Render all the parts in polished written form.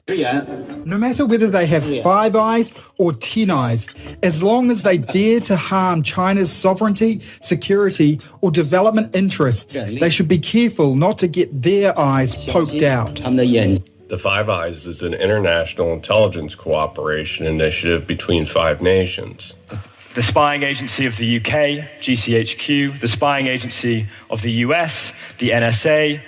No matter whether they have 5 eyes or 10 eyes, as long as they dare to harm China's sovereignty, security, or development interests, they should be careful not to get their eyes poked out. The Five Eyes is an international intelligence cooperation initiative between 5 nations. The spying agency of the UK, GCHQ, the spying agency of the US, the NSA,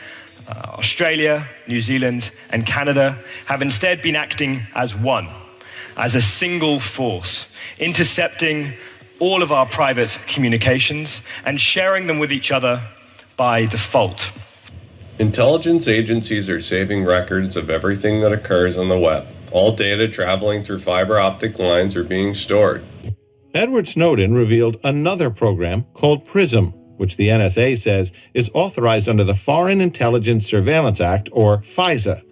Australia, New Zealand, and Canada have instead been acting as one, as a single force, intercepting all of our private communications and sharing them with each other by default. Intelligence agencies are saving records of everything that occurs on the web. All data traveling through fiber optic lines are being stored. Edward Snowden revealed another program called PRISM, which the NSA says is authorized under the Foreign Intelligence Surveillance Act, or FISA.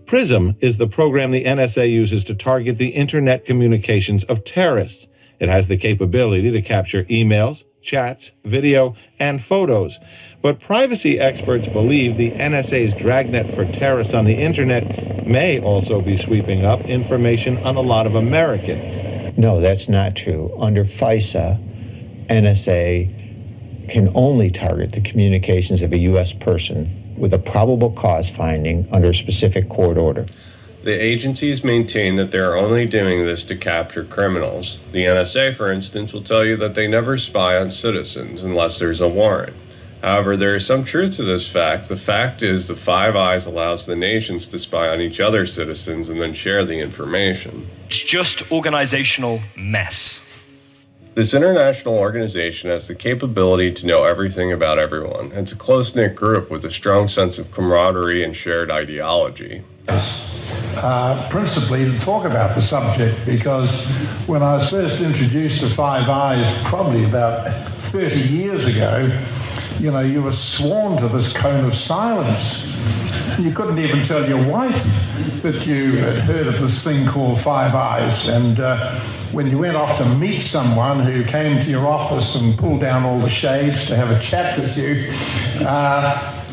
PRISM is the program the NSA uses to target the internet communications of terrorists. It has the capability to capture emails, chats, video, and photos. But privacy experts believe the NSA's dragnet for terrorists on the internet may also be sweeping up information on a lot of Americans. No, that's not true. Under FISA, NSA can only target the communications of a U.S. person with a probable cause finding under a specific court order. The agencies maintain that they are only doing this to capture criminals. The NSA, for instance, will tell you that they never spy on citizens unless there's a warrant. However, there is some truth to this fact. The fact is the Five Eyes allows the nations to spy on each other's citizens and then share the information. It's just organizational mess. This international organization has the capability to know everything about everyone. It's a close-knit group with a strong sense of camaraderie and shared ideology. Principally to talk about the subject, because when I was first introduced to Five Eyes, probably about 30 years ago, you were sworn to this cone of silence. You couldn't even tell your wife that you had heard of this thing called Five Eyes. And when you went off to meet someone who came to your office and pulled down all the shades to have a chat with you,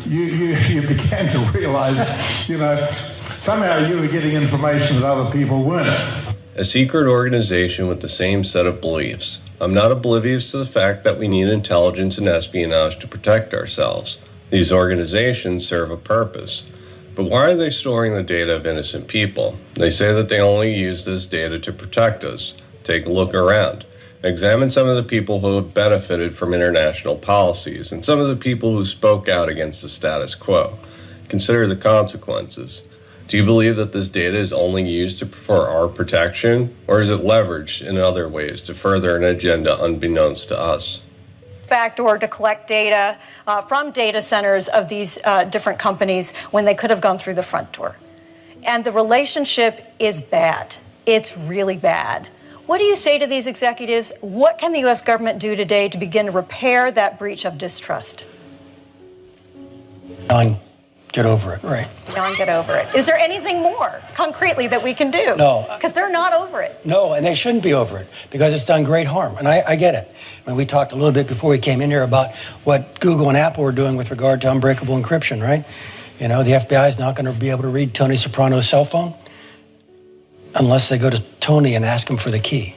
you began to realize, somehow you were getting information that other people weren't. A secret organization with the same set of beliefs. I'm not oblivious to the fact that we need intelligence and espionage to protect ourselves. These organizations serve a purpose. But why are they storing the data of innocent people? They say that they only use this data to protect us. Take a look around. Examine some of the people who have benefited from international policies and some of the people who spoke out against the status quo. Consider the consequences. Do you believe that this data is only used for our protection, or is it leveraged in other ways to further an agenda unbeknownst to us? Backdoor to collect data from data centers of these different companies when they could have gone through the front door. And the relationship is bad. It's really bad. What do you say to these executives? What can the U.S. government do today to begin to repair that breach of distrust? Get over it, right? Get over it. Is there anything more concretely that we can do? No. Because they're not over it. No, and they shouldn't be over it because it's done great harm. And I get it. I mean, we talked a little bit before we came in here about what Google and Apple are doing with regard to unbreakable encryption, right? The FBI is not going to be able to read Tony Soprano's cell phone unless they go to Tony and ask him for the key.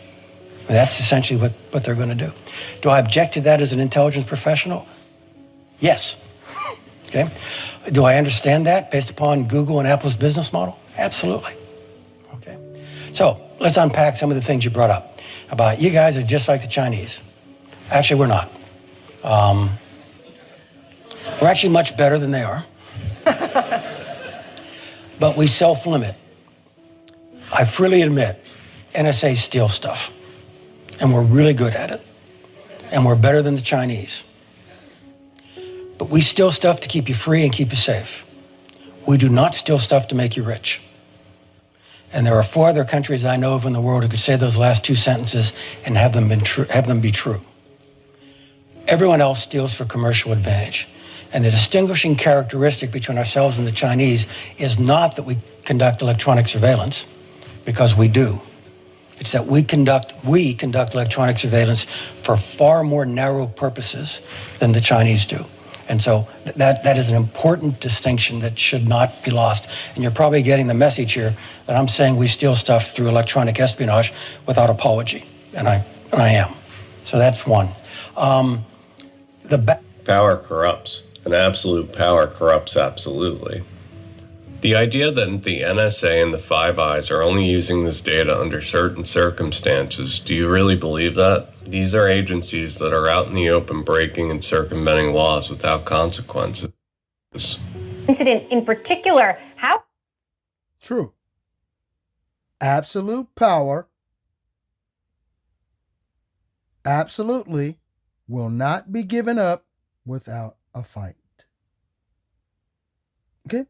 And that's essentially what they're going to do. Do I object to that as an intelligence professional? Yes. Okay. Do I understand that based upon Google and Apple's business model? Absolutely. Okay. So let's unpack some of the things you brought up about you guys are just like the Chinese. Actually, we're not. We're actually much better than they are. But we self-limit. I freely admit, NSA steals stuff. And we're really good at it. And we're better than the Chinese. But we steal stuff to keep you free and keep you safe. We do not steal stuff to make you rich. And there are 4 other countries I know of in the world who could say those last 2 sentences and have them be true. Everyone else steals for commercial advantage. And the distinguishing characteristic between ourselves and the Chinese is not that we conduct electronic surveillance, because we do. It's that we conduct electronic surveillance for far more narrow purposes than the Chinese do. And so that is an important distinction that should not be lost. And you're probably getting the message here that I'm saying we steal stuff through electronic espionage without apology. And I am. So that's one. Power corrupts, and absolute power corrupts absolutely. The idea that the NSA and the Five Eyes are only using this data under certain circumstances, do you really believe that? These are agencies that are out in the open breaking and circumventing laws without consequences. Incident in particular, how? True. Absolute power absolutely will not be given up without a fight. Okay?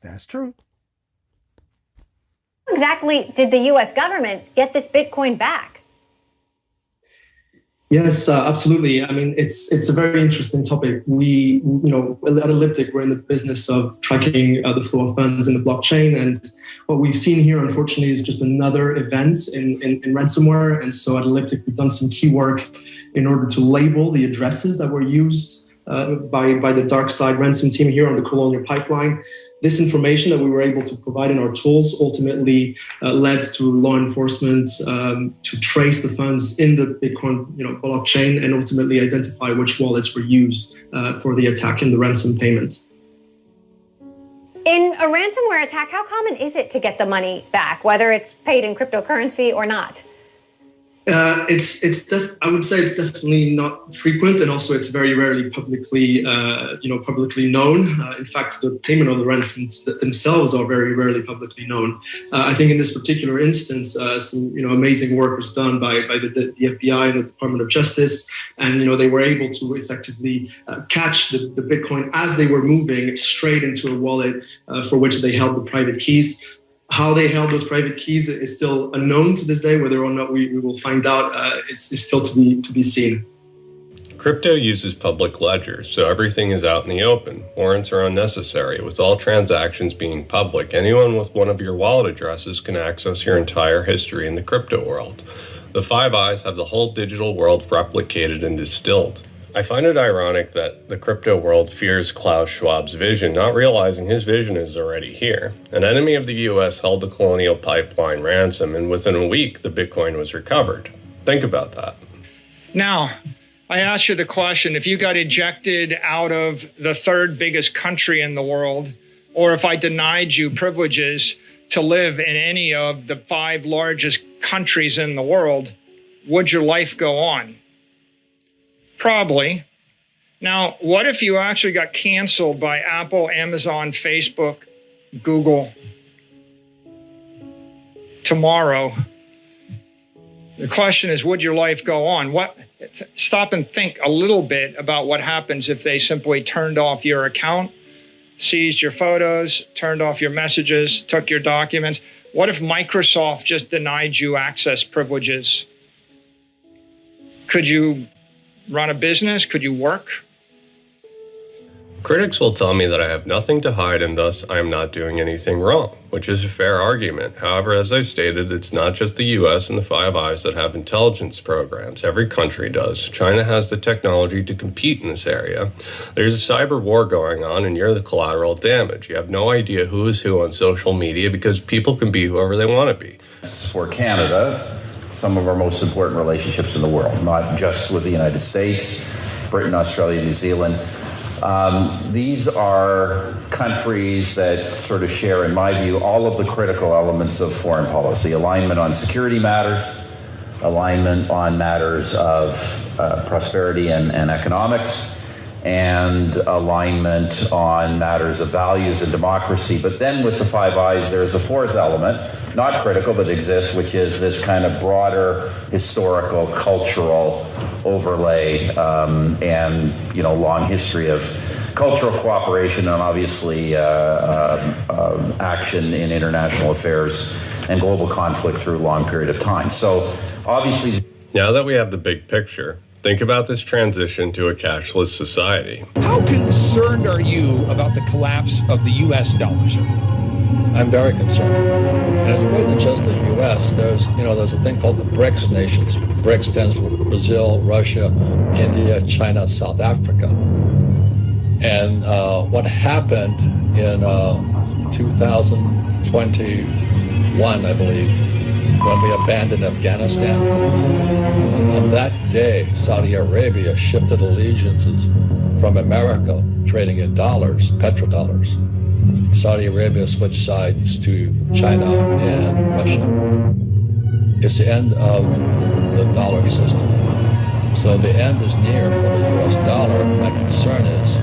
That's true. How exactly did the U.S. government get this Bitcoin back? Yes, absolutely. I mean, it's a very interesting topic. We, at Elliptic, we're in the business of tracking the flow of funds in the blockchain. And what we've seen here, unfortunately, is just another event in ransomware. And so at Elliptic, we've done some key work in order to label the addresses that were used by the dark side ransom team here on the Colonial Pipeline. This information that we were able to provide in our tools ultimately led to law enforcement to trace the funds in the Bitcoin blockchain and ultimately identify which wallets were used for the attack and the ransom payments. In a ransomware attack, how common is it to get the money back, whether it's paid in cryptocurrency or not? I would say it's definitely not frequent, and also it's very rarely publicly known. In fact, the payment of the ransoms themselves are very rarely publicly known. I think in this particular instance, some amazing work was done by the FBI and the Department of Justice, and they were able to effectively catch the Bitcoin as they were moving straight into a wallet for which they held the private keys. How they held those private keys is still unknown to this day. Whether or not we will find out is still to be seen. Crypto uses public ledgers, so everything is out in the open. Warrants are unnecessary. With all transactions being public, anyone with one of your wallet addresses can access your entire history in the crypto world. The Five Eyes have the whole digital world replicated and distilled. I find it ironic that the crypto world fears Klaus Schwab's vision, not realizing his vision is already here. An enemy of the U.S. held the Colonial Pipeline ransom, and within a week, the Bitcoin was recovered. Think about that. Now, I ask you the question, if you got ejected out of the third biggest country in the world, or if I denied you privileges to live in any of the 5 largest countries in the world, would your life go on? Probably. Now, what if you actually got canceled by Apple, Amazon, Facebook, Google tomorrow? The question is, would your life go on? Stop and think a little bit about what happens if they simply turned off your account, seized your photos, turned off your messages, took your documents. What if Microsoft just denied you access privileges? Could you run a business? Could you work? Critics will tell me that I have nothing to hide and thus I am not doing anything wrong, which is a fair argument. However, as I've stated, it's not just the US and the Five Eyes that have intelligence programs. Every country does. China has the technology to compete in this area. There's a cyber war going on and you're the collateral damage. You have no idea who is who on social media because people can be whoever they want to be. For Canada, some of our most important relationships in the world, not just with the United States, Britain, Australia, New Zealand. These are countries that sort of share, in my view, all of the critical elements of foreign policy. Alignment on security matters, alignment on matters of prosperity and economics, and alignment on matters of values and democracy. But then with the Five Eyes, there's a fourth element, not critical, but exists, which is this kind of broader historical, cultural overlay and, long history of cultural cooperation and obviously action in international affairs and global conflict through a long period of time. So obviously... Now that we have the big picture, think about this transition to a cashless society. How concerned are you about the collapse of the U.S. dollar, sir? I'm very concerned. And it's more than just the U.S. There's a thing called the B.R.I.C.S nations. B.R.I.C.S stands for Brazil, Russia, India, China, South Africa. And what happened in 2021, I believe, when we abandoned Afghanistan, on that day, Saudi Arabia shifted allegiances from America, trading in dollars, petrodollars. Saudi Arabia switched sides to China and Russia. It's the end of the dollar system. So the end is near for the US dollar. My concern is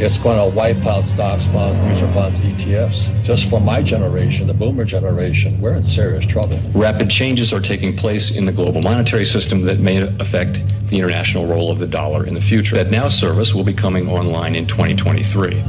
it's going to wipe out stocks, bonds, mutual funds, ETFs. Just for my generation, the boomer generation, we're in serious trouble. Rapid changes are taking place in the global monetary system that may affect the international role of the dollar in the future. That now service will be coming online in 2023.